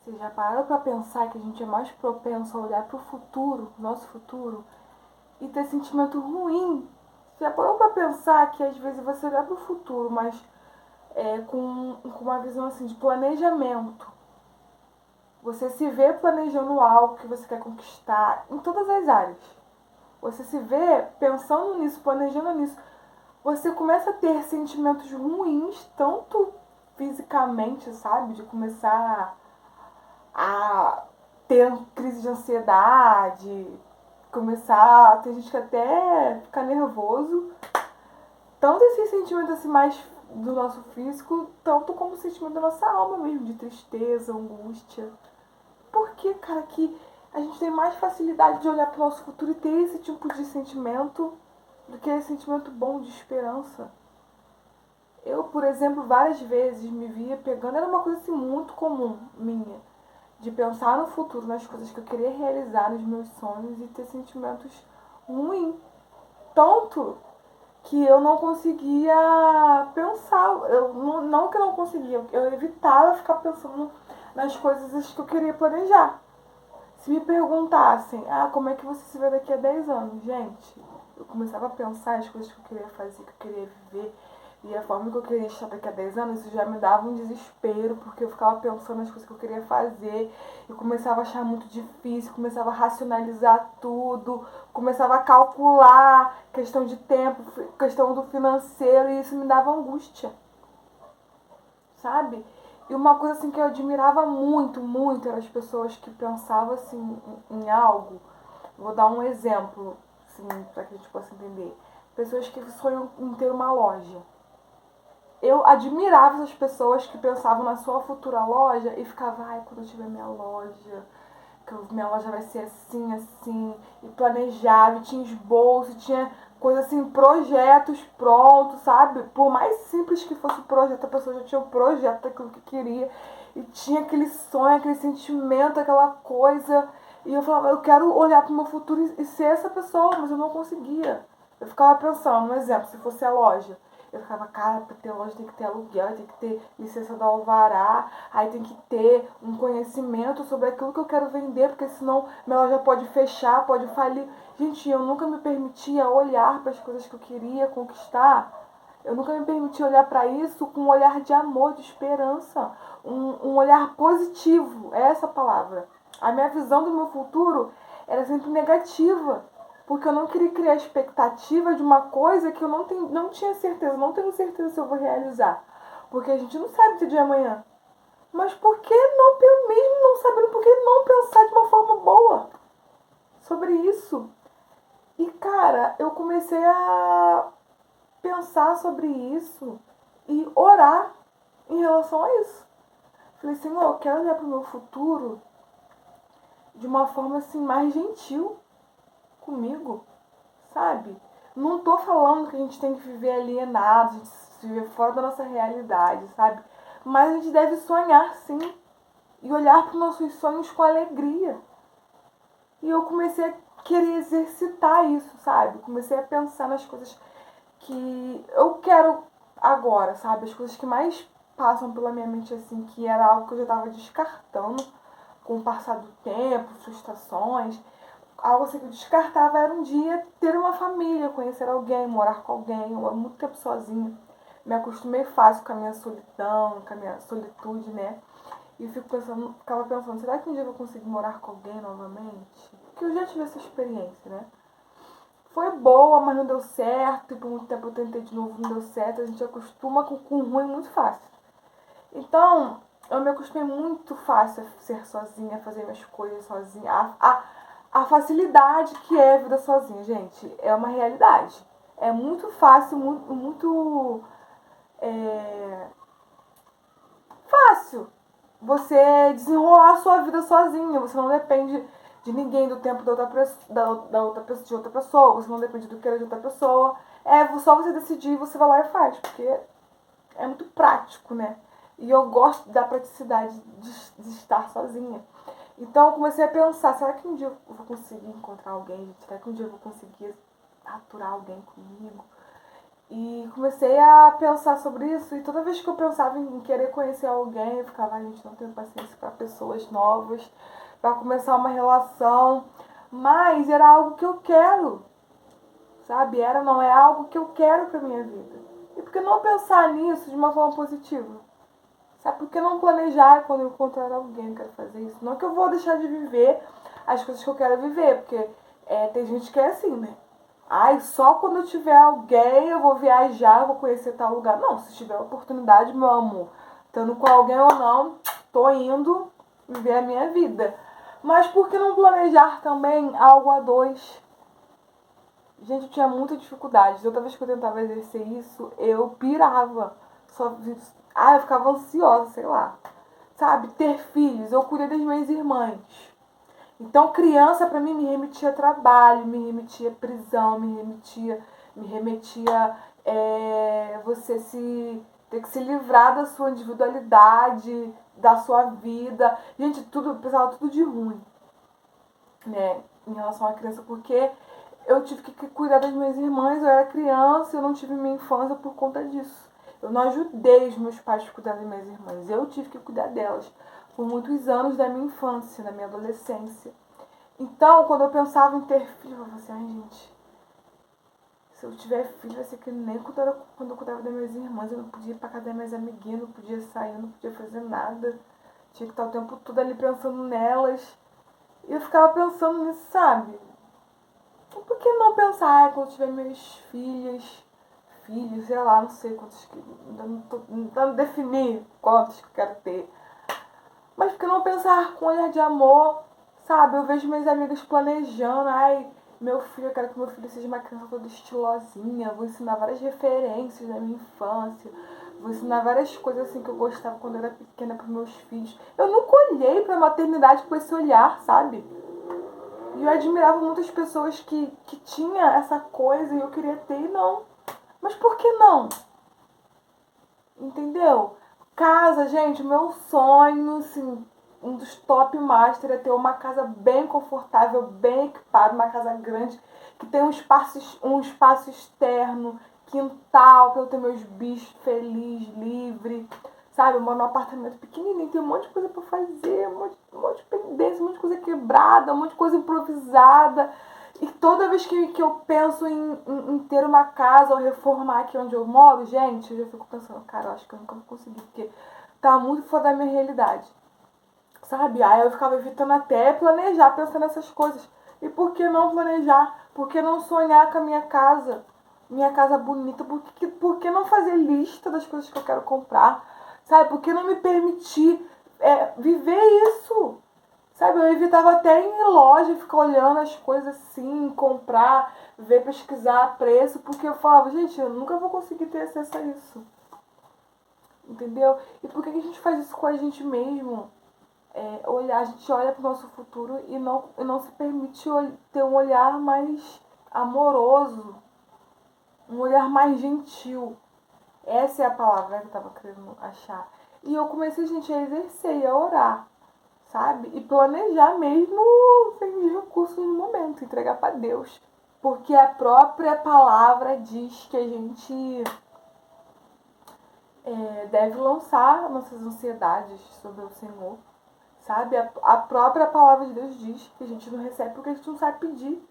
Você já parou pra pensar que a gente é mais propenso a olhar pro futuro, nosso futuro, e ter sentimento ruim? Você já parou pra pensar que às vezes você olhar pro futuro, mas com uma visão assim de planejamento. Você se vê planejando algo que você quer conquistar em todas as áreas. Você se vê pensando nisso, planejando nisso. Você começa a ter sentimentos ruins, tanto fisicamente, sabe? De começar a ter crise de ansiedade, começar. Tem gente que até fica nervoso. Tanto esses sentimentos assim mais do nosso físico, tanto como o sentimento da nossa alma mesmo, de tristeza, angústia. Por que, cara, que a gente tem mais facilidade de olhar para o nosso futuro e ter esse tipo de sentimento do que esse sentimento bom de esperança? Eu, por exemplo, várias vezes me via pegando, era uma coisa assim muito comum minha, de pensar no futuro, nas coisas que eu queria realizar, nos meus sonhos e ter sentimentos ruins. Tanto que eu não conseguia pensar, não que eu não conseguia, eu evitava ficar pensando nas coisas que eu queria planejar. Se me perguntassem, como é que você se vê daqui a 10 anos? Gente, eu começava a pensar as coisas que eu queria fazer, que eu queria viver, e a forma que eu queria estar daqui a 10 anos, isso já me dava um desespero, porque eu ficava pensando nas coisas que eu queria fazer, e começava a achar muito difícil, começava a racionalizar tudo, começava a calcular questão de tempo, questão do financeiro, e isso me dava angústia, sabe? E uma coisa assim que eu admirava muito, muito, eram as pessoas que pensavam assim em algo. Vou dar um exemplo, assim, para que a gente possa entender. Pessoas que sonham em ter uma loja. Eu admirava essas pessoas que pensavam na sua futura loja e ficavam, quando eu tiver minha loja, que minha loja vai ser assim, assim, e planejava, e tinha esboço, tinha coisa assim, projetos prontos, sabe? Por mais simples que fosse o projeto, a pessoa já tinha o projeto daquilo que queria, e tinha aquele sonho, aquele sentimento, aquela coisa, e eu falava, eu quero olhar para o meu futuro e ser essa pessoa, mas eu não conseguia. Eu ficava pensando, um exemplo, se fosse a loja. Eu ficava, cara, pra ter loja tem que ter aluguel, tem que ter licença do alvará, aí tem que ter um conhecimento sobre aquilo que eu quero vender, porque senão minha loja pode fechar, pode falir. Gente, eu nunca me permitia olhar para as coisas que eu queria conquistar. Eu nunca me permitia olhar para isso com um olhar de amor, de esperança, um olhar positivo, é essa a palavra. A minha visão do meu futuro era sempre negativa, porque eu não queria criar expectativa de uma coisa que eu não tinha certeza, não tenho certeza se eu vou realizar. Porque a gente não sabe o dia de amanhã. Mas por que não, mesmo não sabendo, por que não pensar de uma forma boa sobre isso? E cara, eu comecei a pensar sobre isso e orar em relação a isso. Falei, Senhor, eu quero olhar para o meu futuro de uma forma assim mais gentil comigo, sabe? Não tô falando que a gente tem que viver alienado, a gente viver fora da nossa realidade, sabe? Mas a gente deve sonhar sim e olhar para os nossos sonhos com alegria. E eu comecei a querer exercitar isso, sabe? Comecei a pensar nas coisas que eu quero agora, sabe? As coisas que mais passam pela minha mente, assim, que era algo que eu já estava descartando com o passar do tempo, frustrações. Algo assim que eu descartava era um dia ter uma família, conhecer alguém, morar com alguém. Eu amo muito tempo sozinha. Me acostumei fácil com a minha solidão, com a minha solitude, né? E ficava pensando, será que um dia eu vou conseguir morar com alguém novamente? Porque eu já tive essa experiência, né? Foi boa, mas não deu certo. E por muito tempo eu tentei de novo, não deu certo. A gente acostuma com o ruim muito fácil. Então, eu me acostumei muito fácil a ser sozinha, a fazer minhas coisas sozinha. A facilidade que é a vida sozinha, gente, é uma realidade. É muito fácil, muito fácil você desenrolar a sua vida sozinha. Você não depende de ninguém, do tempo de outra pessoa. Você não depende do que era de outra pessoa. É só você decidir e você vai lá e faz. Porque é muito prático, né? E eu gosto da praticidade de estar sozinha. Então eu comecei a pensar, será que um dia eu vou conseguir encontrar alguém? Será que um dia eu vou conseguir aturar alguém comigo? E comecei a pensar sobre isso, e toda vez que eu pensava em querer conhecer alguém, eu ficava, a gente, não tenho paciência para pessoas novas, para começar uma relação, mas era algo que eu quero, sabe? Não é algo que eu quero para minha vida. E por que não pensar nisso de uma forma positiva? Sabe? Por que não planejar quando eu encontrar alguém, eu quero fazer isso? Não que eu vou deixar de viver as coisas que eu quero viver, porque tem gente que é assim, né? Ai, só quando eu tiver alguém eu vou viajar, eu vou conhecer tal lugar. Não, se tiver oportunidade, meu amor, estando com alguém ou não, tô indo viver a minha vida. Mas por que não planejar também algo a dois? Gente, eu tinha muita dificuldade. Toda vez que eu tentava exercer isso, eu pirava. Só, eu ficava ansiosa, sei lá. Sabe, ter filhos. Eu cuidei das minhas irmãs. Então, criança pra mim me remetia a trabalho, me remetia a prisão, me remetia você ter que se livrar da sua individualidade, da sua vida. Gente, tudo, pessoal, tudo de ruim, né, em relação à criança, porque eu tive que cuidar das minhas irmãs, eu era criança, eu não tive minha infância por conta disso. Eu não ajudei os meus pais a cuidar das minhas irmãs, eu tive que cuidar delas por muitos anos da minha infância, da minha adolescência. Então, quando eu pensava em ter filho, eu falava assim, ai gente, se eu tiver filho vai ser que nem quando eu cuidava das minhas irmãs, eu não podia ir pra casa das minhas amiguinhas, não podia sair, não podia fazer nada. Tinha que estar o tempo todo ali pensando nelas. E eu ficava pensando nisso, sabe? Por que não pensar, quando tiver meus filhos, sei lá, não sei quantos que. Ainda não tô tentando definir quantos que eu quero ter. Mas por que não pensar com um olhar de amor, sabe? Eu vejo minhas amigas planejando, ai, meu filho, eu quero que meu filho seja uma criança toda estilosinha, vou ensinar várias referências da minha infância, vou ensinar várias coisas assim que eu gostava quando eu era pequena pros meus filhos. Eu nunca olhei pra maternidade com esse olhar, sabe? E eu admirava muitas pessoas que tinham essa coisa e eu queria ter e não. Mas por que não? Entendeu? Casa, gente, meu sonho, assim, um dos top master é ter uma casa bem confortável, bem equipada, uma casa grande, que tem um espaço externo, quintal, pra eu ter meus bichos felizes, livre. Sabe, eu moro num apartamento pequenininho, tem um monte de coisa pra fazer, um monte de pendência, um monte de coisa quebrada, um monte de coisa improvisada. E toda vez que eu penso em ter uma casa ou reformar aqui onde eu moro, gente, eu já fico pensando, cara, eu acho que eu nunca vou conseguir, porque tá muito fora da minha realidade. Sabe? Aí eu ficava evitando até planejar, pensando nessas coisas. E por que não planejar? Por que não sonhar com a minha casa? Minha casa bonita? Por que não fazer lista das coisas que eu quero comprar? Sabe? Por que não me permitir viver isso? Sabe, eu evitava até ir em loja, ficar olhando as coisas assim, comprar, ver, pesquisar preço, porque eu falava, gente, eu nunca vou conseguir ter acesso a isso. Entendeu? E por que a gente faz isso com a gente mesmo? A gente olha para o nosso futuro e não se permite ter um olhar mais amoroso, um olhar mais gentil. Essa é a palavra que eu estava querendo achar. E eu comecei, gente, a exercer e a orar, sabe? E planejar mesmo sem recursos no momento, entregar para Deus. Porque a própria palavra diz que a gente deve lançar nossas ansiedades sobre o Senhor, sabe? A própria palavra de Deus diz que a gente não recebe porque a gente não sabe pedir,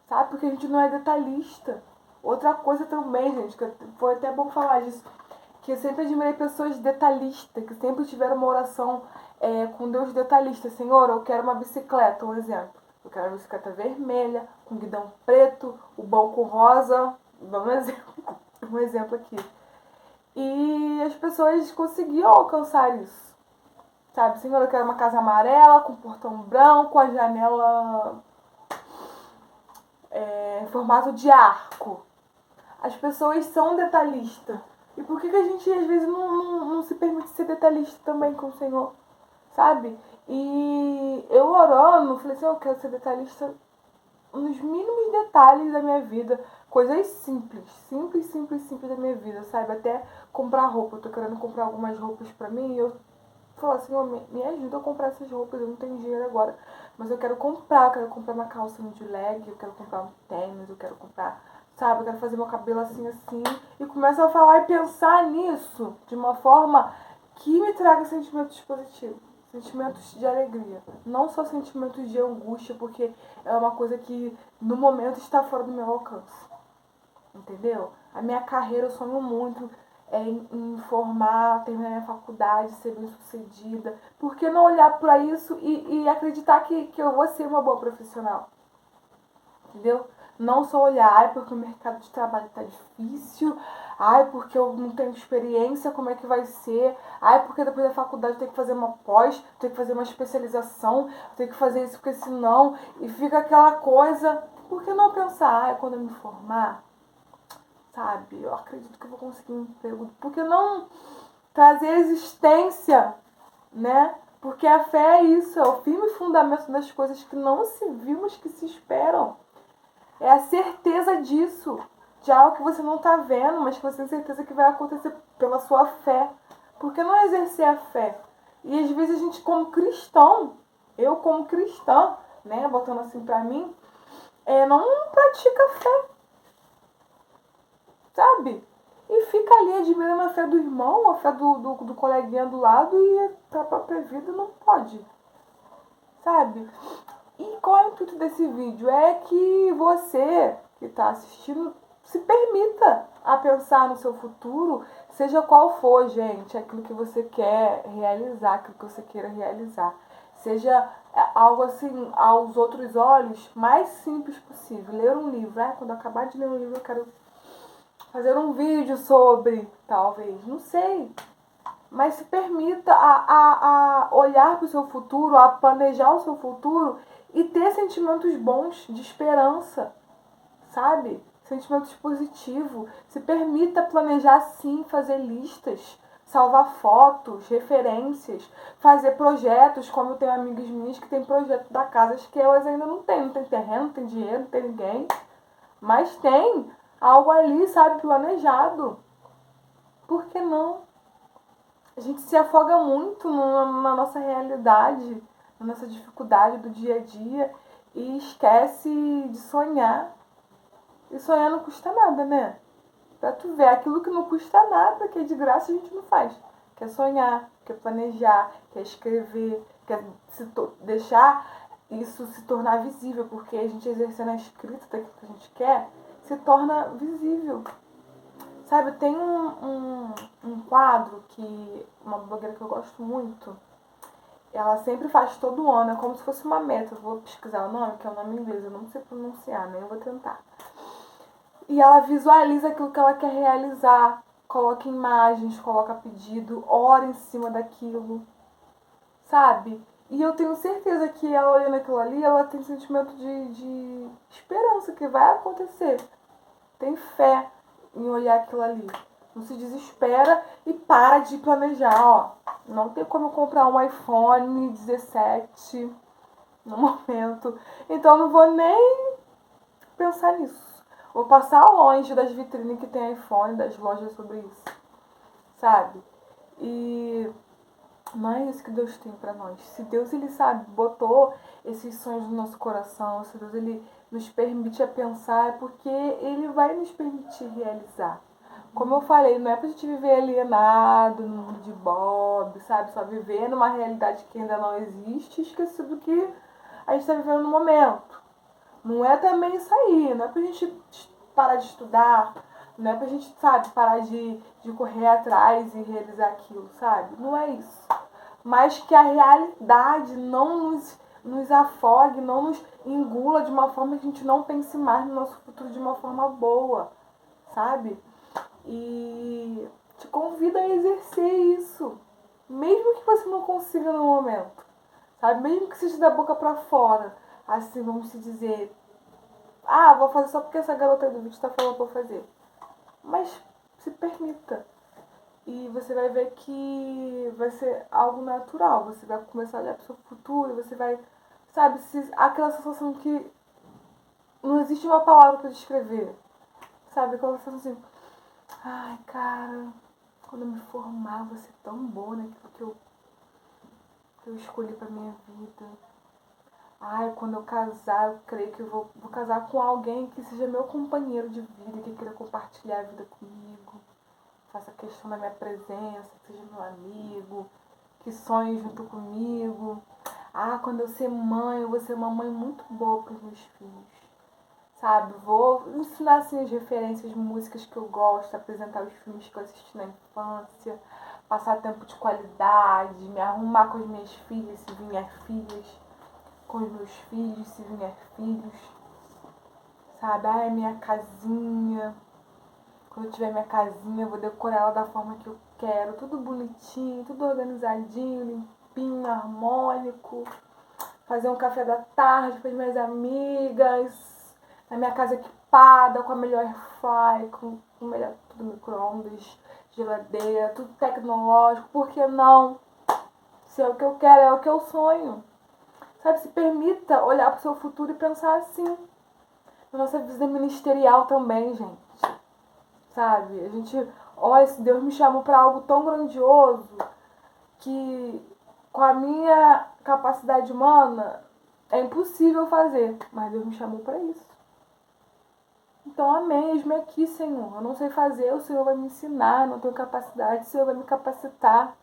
sabe? Porque a gente não é detalhista. Outra coisa também, gente, que foi até bom falar disso, que eu sempre admirei pessoas detalhistas, que sempre tiveram uma oração com Deus detalhista. Senhor, eu quero uma bicicleta, um exemplo. Eu quero uma bicicleta vermelha, com guidão preto, o banco rosa. Vamos um exemplo aqui. E as pessoas conseguiam alcançar isso. Sabe, Senhor, eu quero uma casa amarela, com portão branco, a janela em formato de arco. As pessoas são detalhistas. E por que a gente às vezes não se permite ser detalhista também com o Senhor? Sabe? E eu orando, falei assim, eu quero ser detalhista nos mínimos detalhes da minha vida. Coisas simples, simples, simples, simples da minha vida, sabe? Até comprar roupa. Eu tô querendo comprar algumas roupas pra mim e eu falo assim, me ajuda a comprar essas roupas, eu não tenho dinheiro agora. Mas eu quero comprar uma calça de leg, eu quero comprar um tênis, eu quero comprar, sabe? Eu quero fazer meu cabelo assim, assim. E começo a falar e pensar nisso de uma forma que me traga sentimentos positivos. Sentimentos de alegria. Não só sentimentos de angústia, porque é uma coisa que no momento está fora do meu alcance. Entendeu? A minha carreira eu sonho muito em formar, terminar minha faculdade, ser bem sucedida. Por que não olhar para isso e acreditar que eu vou ser uma boa profissional? Entendeu? Não só olhar, ai, porque o mercado de trabalho tá difícil, ai, porque eu não tenho experiência, como é que vai ser, ai, porque depois da faculdade eu tenho que fazer uma pós, tenho que fazer uma especialização, tenho que fazer isso, porque senão, e fica aquela coisa. Por que não pensar, ai, quando eu me formar, sabe, eu acredito que eu vou conseguir um emprego. Por que não trazer existência, né? Porque a fé é isso, é o firme fundamento das coisas que não se viu, mas que se esperam. É a certeza disso, de algo que você não está vendo, mas que você tem certeza que vai acontecer pela sua fé. Por que não exercer a fé? E às vezes a gente como cristão, eu como cristã, né, botando assim pra mim, não pratica a fé, sabe? E fica ali admirando a fé do irmão, a fé do coleguinha do lado e pra própria vida não pode, sabe? E qual é o intuito desse vídeo? É que você que está assistindo se permita a pensar no seu futuro, seja qual for, gente, aquilo que você quer realizar, aquilo que você queira realizar. Seja algo assim, aos outros olhos, mais simples possível. Ler um livro. Quando eu acabar de ler um livro, eu quero fazer um vídeo sobre, talvez, não sei. Mas se permita a olhar para o seu futuro, a planejar o seu futuro e ter sentimentos bons de esperança, sabe? Sentimentos positivos. Se permita planejar sim, fazer listas, salvar fotos, referências, fazer projetos, como eu tenho amigas minhas que têm projeto da casa que elas ainda não têm. Não tem terreno, não tem dinheiro, não tem ninguém. Mas tem algo ali, sabe, planejado. Por que não? A gente se afoga muito na nossa realidade, na nossa dificuldade do dia a dia e esquece de sonhar. E sonhar não custa nada, né? Pra tu ver, aquilo que não custa nada, que é de graça, a gente não faz. Quer sonhar, quer planejar, quer escrever, quer deixar isso se tornar visível, porque a gente exercendo a escrita daquilo que a gente quer, se torna visível. Sabe, tem um quadro que uma blogueira que eu gosto muito, ela sempre faz todo ano, é como se fosse uma meta. Eu vou pesquisar o nome, que é o nome em inglês, eu não sei pronunciar, nem eu vou tentar. E ela visualiza aquilo que ela quer realizar, coloca imagens, coloca pedido, ora em cima daquilo, sabe? E eu tenho certeza que ela olhando aquilo ali, ela tem sentimento de esperança que vai acontecer. Tem fé em olhar aquilo ali. Não se desespera e para de planejar, ó. Não tem como eu comprar um iPhone 17 no momento. Então não vou nem pensar nisso. Vou passar longe das vitrines que tem iPhone, das lojas sobre isso. Sabe? E não é isso que Deus tem pra nós. Se Deus, ele sabe, botou esses sonhos no nosso coração, se Deus, ele nos permite a pensar, é porque ele vai nos permitir realizar. Como eu falei, não é pra gente viver alienado no mundo de Bob, sabe? Só viver numa realidade que ainda não existe, esquecido do que a gente tá vivendo no momento. Não é também isso aí, não é pra gente parar de estudar, não é pra gente, sabe, parar de correr atrás e realizar aquilo, sabe? Não é isso. Mas que a realidade não nos afogue, não nos engula de uma forma que a gente não pense mais no nosso futuro de uma forma boa, sabe? E te convido a exercer isso, mesmo que você não consiga no momento, sabe? Mesmo que seja da boca pra fora, assim, vamos se dizer, vou fazer só porque essa garota do vídeo tá falando pra eu fazer. Mas se permita. E você vai ver que vai ser algo natural. Você vai começar a olhar pro seu futuro, você vai, sabe, aquela sensação que não existe uma palavra pra descrever. Sabe, aquela sensação assim, ai, cara, quando eu me formar, vou ser tão boa naquilo que eu escolhi pra minha vida. Ai, quando eu casar, eu creio que eu vou casar com alguém que seja meu companheiro de vida, que queira compartilhar a vida comigo, faça questão da minha presença, que seja meu amigo, que sonhe junto comigo. Ah, quando eu ser mãe, eu vou ser uma mãe muito boa para os meus filhos. Sabe, vou ensinar assim as referências, músicas que eu gosto, apresentar os filmes que eu assisti na infância, passar tempo de qualidade, me arrumar com as minhas filhas, se vier filhas, com os meus filhos, se vier filhos, sabe? Ai, minha casinha. Quando eu tiver minha casinha, eu vou decorar ela da forma que eu quero, tudo bonitinho, tudo organizadinho, limpinho, harmônico. Fazer um café da tarde para as minhas amigas, na minha casa equipada, com a melhor airfry, com o melhor tudo micro-ondas, geladeira, tudo tecnológico. Por que não? Se é o que eu quero, é o que eu sonho. Sabe, se permita olhar para o seu futuro e pensar assim. Na nossa vida ministerial também, gente. Sabe? A gente, olha, se Deus me chamou para algo tão grandioso que com a minha capacidade humana é impossível fazer, mas Deus me chamou para isso. Então, amém, eis-me aqui, Senhor. Eu não sei fazer, o Senhor vai me ensinar, não tenho capacidade, o Senhor vai me capacitar.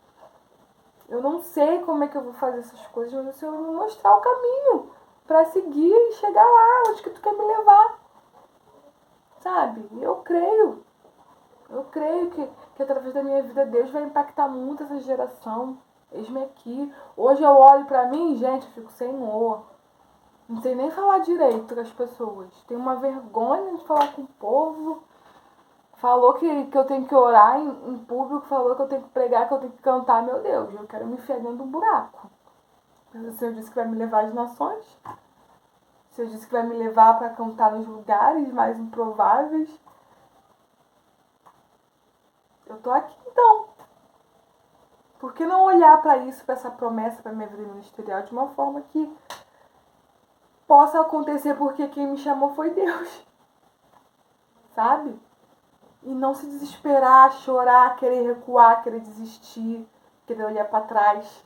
Eu não sei como é que eu vou fazer essas coisas, mas o Senhor vai me mostrar o caminho para seguir e chegar lá onde que tu quer me levar. Sabe? Eu creio que através da minha vida Deus vai impactar muito essa geração. Eis-me aqui. Hoje eu olho pra mim, gente, eu fico, Senhor. Não sei nem falar direito com as pessoas. Tenho uma vergonha de falar com o povo. Falou que eu tenho que orar em público, falou que eu tenho que pregar, que eu tenho que cantar. Meu Deus, eu quero me enfiar dentro de um buraco. Mas o Senhor disse que vai me levar às nações. O Senhor disse que vai me levar para cantar nos lugares mais improváveis. Eu tô aqui então. Por que não olhar para isso, para essa promessa, para minha vida ministerial de uma forma que possa acontecer porque quem me chamou foi Deus, sabe? E não se desesperar, chorar, querer recuar, querer desistir, querer olhar para trás,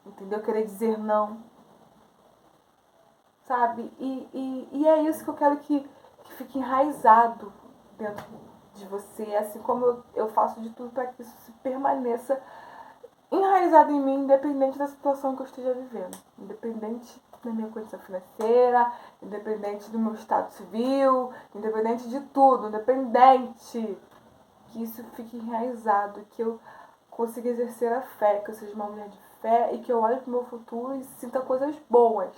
entendeu? Querer dizer não, sabe? E é isso que eu quero que fique enraizado dentro de você, assim como eu faço de tudo para que isso se permaneça enraizado em mim, independente da situação que eu esteja vivendo, independente da minha condição financeira, independente do meu estado civil, independente de tudo, independente, que isso fique enraizado, que eu consiga exercer a fé, que eu seja uma mulher de fé e que eu olhe para o meu futuro e sinta coisas boas,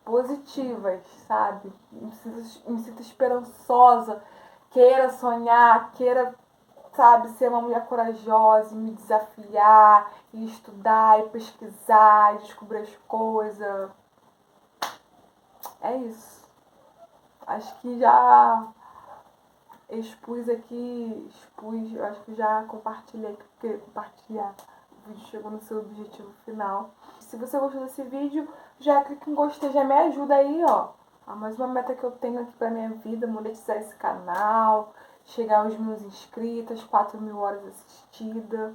positivas, sabe? Me sinta esperançosa, queira sonhar, queira, sabe, ser uma mulher corajosa, me desafiar, e estudar, e pesquisar, e descobrir as coisas. É isso. Acho que já eu acho que já compartilhei o que eu queria compartilhar. O vídeo chegou no seu objetivo final. Se você gostou desse vídeo, já clica em gostei, já me ajuda aí, ó. Mais uma meta que eu tenho aqui pra minha vida, monetizar esse canal, chegar aos 1.000 inscritos, 4.000 horas assistidas.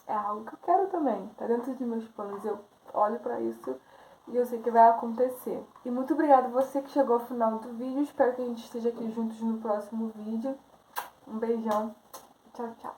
É algo que eu quero também, tá dentro de meus planos. Eu olho pra isso e eu sei que vai acontecer. E muito obrigada a você que chegou ao final do vídeo. Espero que a gente esteja aqui juntos no próximo vídeo. Um beijão. Tchau, tchau.